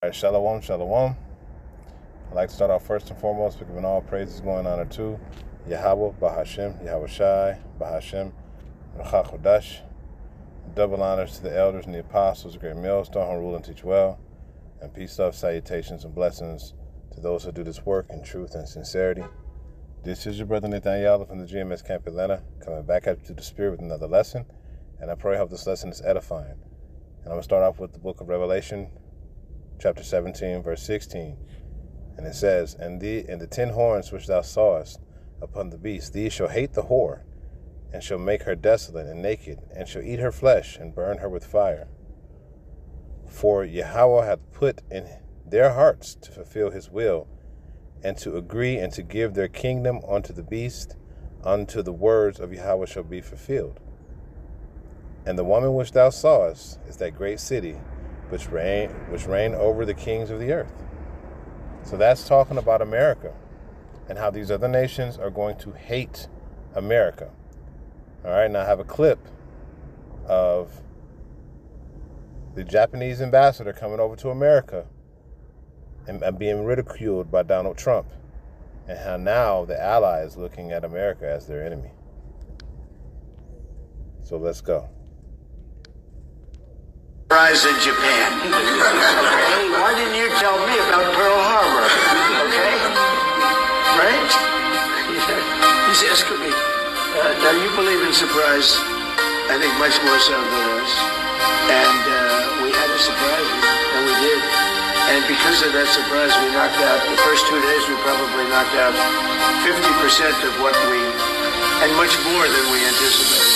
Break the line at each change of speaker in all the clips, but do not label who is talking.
All right, shalom, shalom. I'd like to start off first and foremost by giving all praises going honor to Yahweh, Bahashem, Yahweh Shai, Bahashem, Rachachodash. Double honors to the elders and the apostles, great millstone, who rule and teach well. And peace, love, salutations, and blessings to those who do this work in truth and sincerity. This is your brother Nathaniel from the GMS Camp Atlanta, coming back at you to the Spirit with another lesson. And I pray I hope this lesson is edifying. And I'm going to start off with the book of Revelation, chapter 17, verse 16. And it says, And the 10 horns which thou sawest upon the beast, these shall hate the whore, and shall make her desolate and naked, and shall eat her flesh, and burn her with fire. For Yahweh hath put in their hearts to fulfill his will, and to agree and to give their kingdom unto the beast, unto the words of Yahweh shall be fulfilled. And the woman which thou sawest is that great city, which reign over the kings of the earth. So that's talking about America and how these other nations are going to hate America. All right, now I have a clip of the Japanese ambassador coming over to America and being ridiculed by Donald Trump, and how now the ally is looking at America as their enemy. So let's go.
Rise in Japan. Hey, why didn't you tell me about Pearl Harbor? Okay? Right? He's asking me. Now, you believe in surprise, I think, much more so than us. And we had a surprise, and we did. And because of that surprise, we knocked out, the first 2 days, we probably knocked out 50% of what and much more than we anticipated.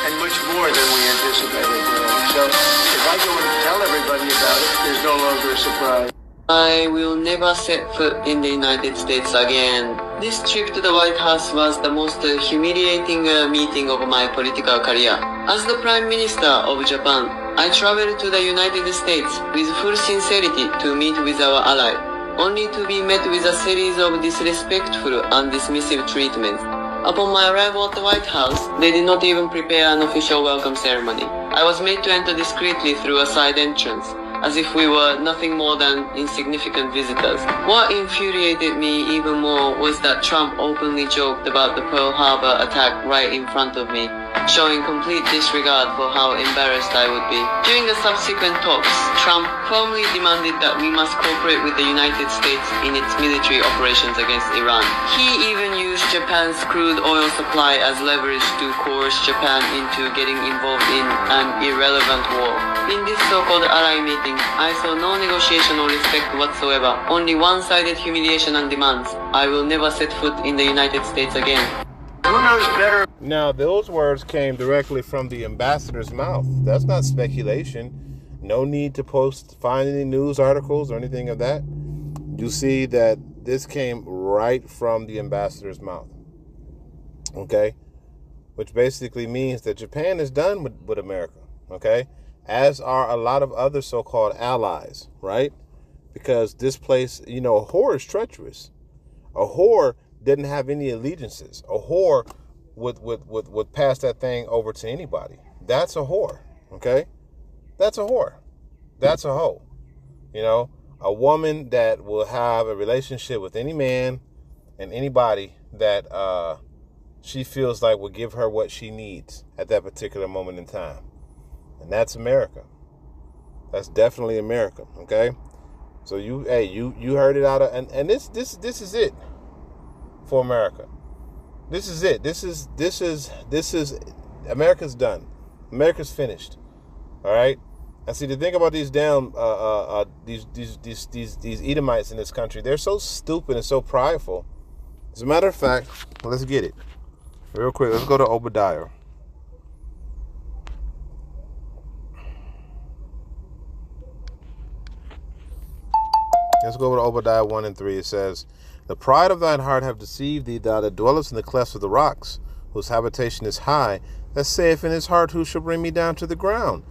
And much more than we anticipated. So if I go and tell everybody about it, there's no longer a surprise.
I will never set foot in the United States again. This trip to the White House was the most humiliating meeting of my political career. As the Prime Minister of Japan, I traveled to the United States with full sincerity to meet with our ally, only to be met with a series of disrespectful and dismissive treatments. Upon my arrival at the White House, they did not even prepare an official welcome ceremony. I was made to enter discreetly through a side entrance, as if we were nothing more than insignificant visitors. What infuriated me even more was that Trump openly joked about the Pearl Harbor attack right in front of me, showing complete disregard for how embarrassed I would be. During the subsequent talks, Trump firmly demanded that we must cooperate with the United States in its military operations against Iran. He even used Japan's crude oil supply as leverage to coerce Japan into getting involved in an irrelevant war. In this so-called ally meeting, I saw no negotiation or respect whatsoever, only one-sided humiliation and demands. I will never set foot in the United States again.
Who knows better?
Now, those words came directly from the ambassador's mouth. That's not speculation. No need to find any news articles or anything of that. You see that this came right from the ambassador's mouth. Okay? Which basically means that Japan is done with America. Okay? As are a lot of other so-called allies, right? Because this place, a whore is treacherous. A whore didn't have any allegiances. A whore would pass that thing over to anybody. That's a whore, okay? That's a whore. That's a hoe. A woman that will have a relationship with any man and anybody that she feels like will give her what she needs at that particular moment in time. And that's America. That's definitely America, okay? So you heard it out of, and this is it for America. This is it. This is America's done. America's finished. All right? And see, the thing about these damn these Edomites in this country, they're so stupid and so prideful. As a matter of fact, let's get it. Real quick, let's go to Obadiah. Let's go over to Obadiah 1 and 3. It says, The pride of thine heart have deceived thee, thou that dwellest in the clefts of the rocks, whose habitation is high, that saith in his heart, Who shall bring me down to the ground?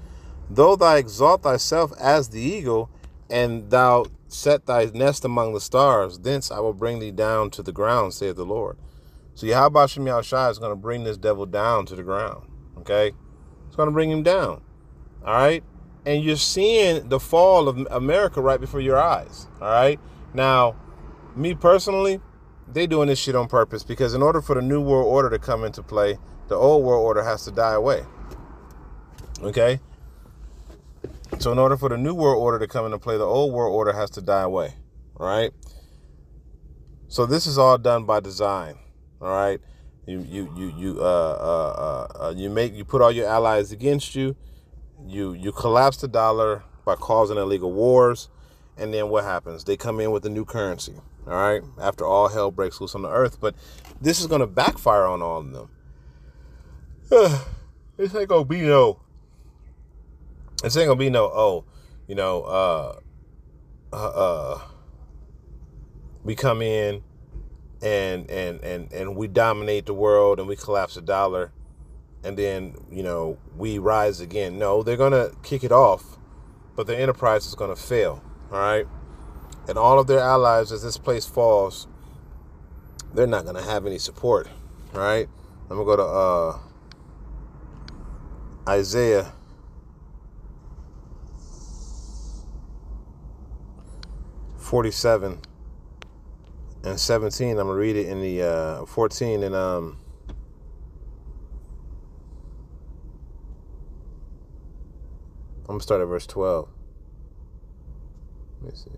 Though thou exalt thyself as the eagle, and thou set thy nest among the stars, thence I will bring thee down to the ground, saith the Lord. So Yahweh Shem Yahushua is going to bring this devil down to the ground. Okay? It's going to bring him down. All right? And you're seeing the fall of America right before your eyes. All right. Now, me personally, they doing this shit on purpose, because in order for the new world order to come into play, the old world order has to die away. Okay. So in order for the new world order to come into play, the old world order has to die away. All right. So this is all done by design. All right. You put all your allies against you. You collapse the dollar by causing illegal wars, and then what happens? They come in with a new currency. All right. After all hell breaks loose on the earth, but this is going to backfire on all of them. This ain't gonna be no. This ain't gonna be no. We come in and we dominate the world and we collapse the dollar, and then we rise again. No, they're gonna kick it off, but their enterprise is gonna fail. All right, and all of their allies, as this place falls, they're not gonna have any support. All right, I'm gonna go to Isaiah 47 and 17. I'm gonna read it in the 14 and I'm gonna start at verse 12. Let me see.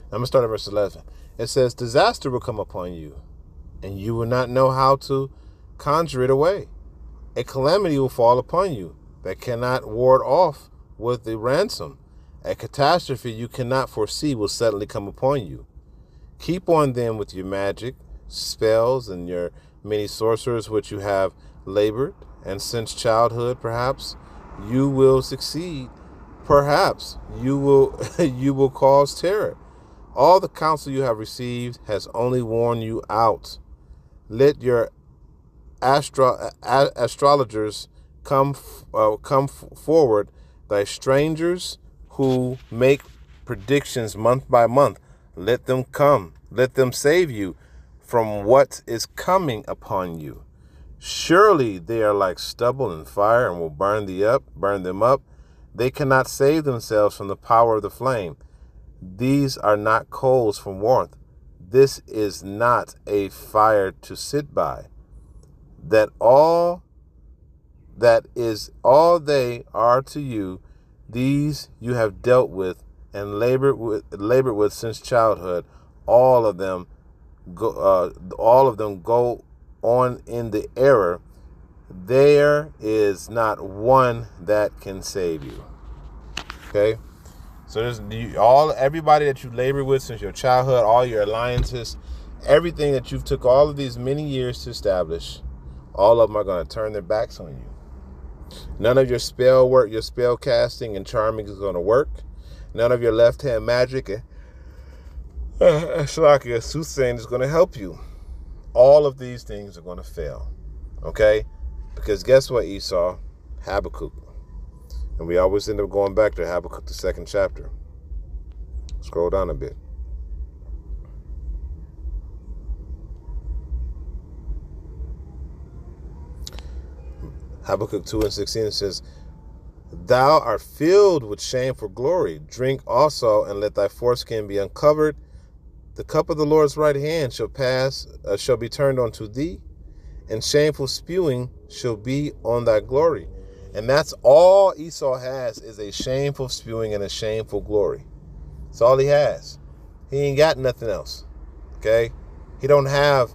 I'm gonna start at verse 11. It says, "Disaster will come upon you, and you will not know how to conjure it away. A calamity will fall upon you that cannot ward off with a ransom. A catastrophe you cannot foresee will suddenly come upon you. Keep on then with your magic, spells, and your many sorcerers which you have labored, and since childhood perhaps you will succeed. Perhaps you will cause terror. All the counsel you have received has only worn you out. Let your astrologers come forward, thy strangers who make predictions month by month. Let them come. Let them save you from what is coming upon you. Surely they are like stubble and fire, and will burn them up. They cannot save themselves from the power of the flame. These are not coals from warmth. This is not a fire to sit by. That is all they are to you. These you have dealt with and labored with since childhood. All of them go on in the error. There is not one that can save you." Okay, so there's everybody that you labored with since your childhood, all your alliances, everything that you've took all of these many years to establish. All of them are going to turn their backs on you. None of your spell work, your spell casting and charming is going to work. None of your left hand magic and soothsaying is going to help you. All of these things are going to fail. Okay? Because guess what, Esau? Habakkuk. And we always end up going back to Habakkuk, the 2nd chapter. Scroll down a bit. Habakkuk 2 and 16 says, "Thou art filled with shameful glory. Drink also, and let thy foreskin be uncovered. The cup of the Lord's right hand shall be turned unto thee, and shameful spewing shall be on thy glory." And that's all Esau has, is a shameful spewing and a shameful glory. That's all he has. He ain't got nothing else. Okay? He don't have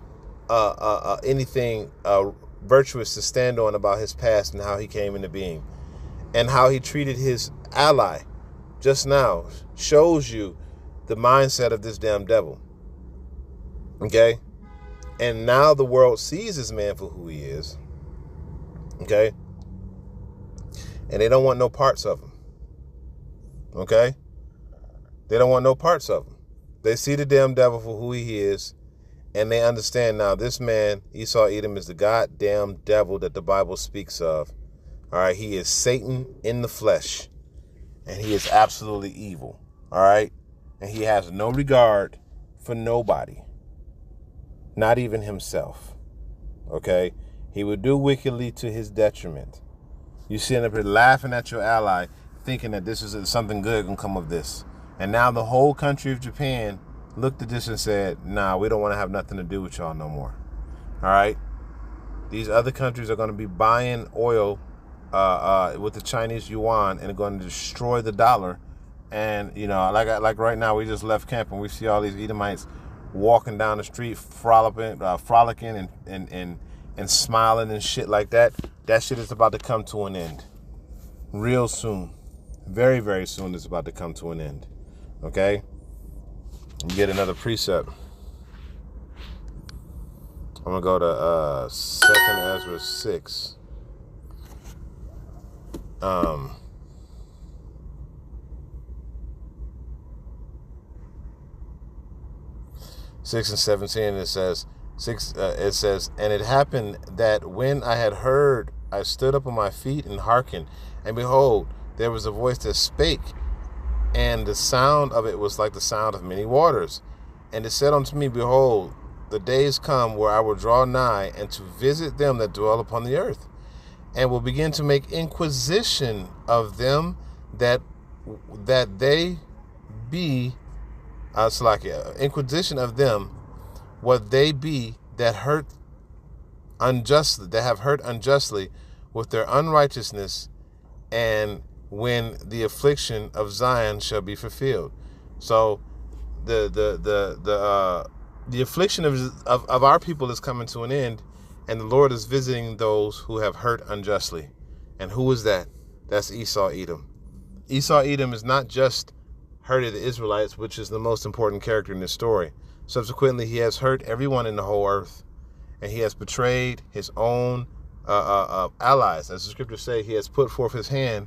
anything virtuous to stand on about his past and how he came into being, and how he treated his ally just now shows you the mindset of this damn devil. Okay? And now the world sees this man for who he is. Okay? And they don't want no parts of him. Okay? They don't want no parts of him. They see the damn devil for who he is, and they understand now this man, Esau Edom, is the goddamn devil that the Bible speaks of. All right? He is Satan in the flesh, and he is absolutely evil. All right? And he has no regard for nobody, not even himself. Okay? He would do wickedly to his detriment. You sitting up here laughing at your ally, thinking that this is something good can come of this. And now the whole country of Japan looked at this and said, nah, we don't want to have nothing to do with y'all no more. All right? These other countries are going to be buying oil with the Chinese yuan and are going to destroy the dollar. And, you know, like right now, we just left camp and we see all these Edomites walking down the street, frolicking and smiling and shit like that. That shit is about to come to an end. Real soon. Very, very soon it's about to come to an end. Okay? Get another precept. I'm going to go to 2nd Ezra 6. 6 and 17, it says, and it happened that when I had heard, I stood up on my feet and hearkened, and behold, there was a voice that spake, and the sound of it was like the sound of many waters. And it said unto me, behold, the days come where I will draw nigh and to visit them that dwell upon the earth, and will begin to make inquisition of them that they be inquisition of them what they be that hurt unjustly, that have hurt unjustly with their unrighteousness, and when the affliction of Zion shall be fulfilled. So the affliction of our people is coming to an end, and the Lord is visiting those who have hurt unjustly. And who is that? That's Esau Edom. Esau Edom is not just hurted the Israelites, which is the most important character in this story. Subsequently, he has hurt everyone in the whole earth, and he has betrayed his own allies. As the scriptures say, he has put forth his hand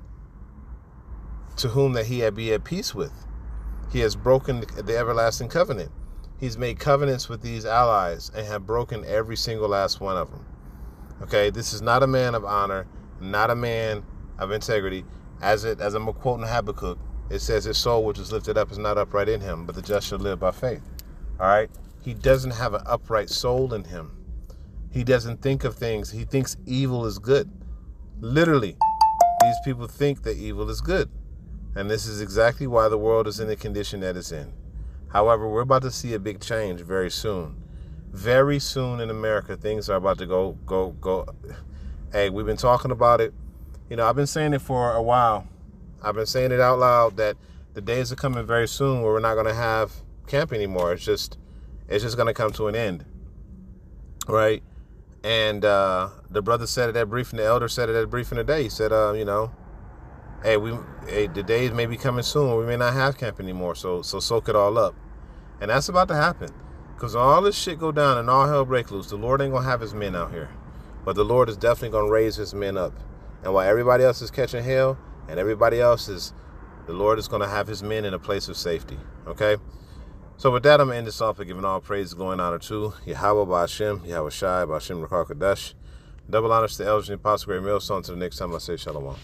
to whom that he had be at peace with. He has broken the everlasting covenant. He's made covenants with these allies and have broken every single last one of them. Okay, this is not a man of honor, not a man of integrity. As I'm quoting Habakkuk, it says his soul which is lifted up is not upright in him, but the just shall live by faith. All right? He doesn't have an upright soul in him. He doesn't think of things. He thinks evil is good. Literally, these people think that evil is good. And this is exactly why the world is in the condition that it's in. However, we're about to see a big change very soon. Very soon in America, things are about to go. Hey, we've been talking about it. You know, I've been saying it for a while. I've been saying it out loud that the days are coming very soon where we're not going to have camp anymore. It's just going to come to an end. Right? And the brother said it at briefing, the elder said it at briefing today. He said, hey, the days may be coming soon where we may not have camp anymore, so soak it all up. And that's about to happen. Because all this shit go down and all hell break loose, the Lord ain't going to have his men out here. But the Lord is definitely going to raise his men up. And while everybody else is catching hell, and everybody else is, the Lord is going to have his men in a place of safety. Okay? So with that, I'm going to end this off by giving all praise, glory, and honor to Yahweh, Ba'ashem, Yahweh Shai, Ba'ashem, Rakar Kadash. Double honors to the elders and the apostle, great millstone. Until the next time, I say shalom.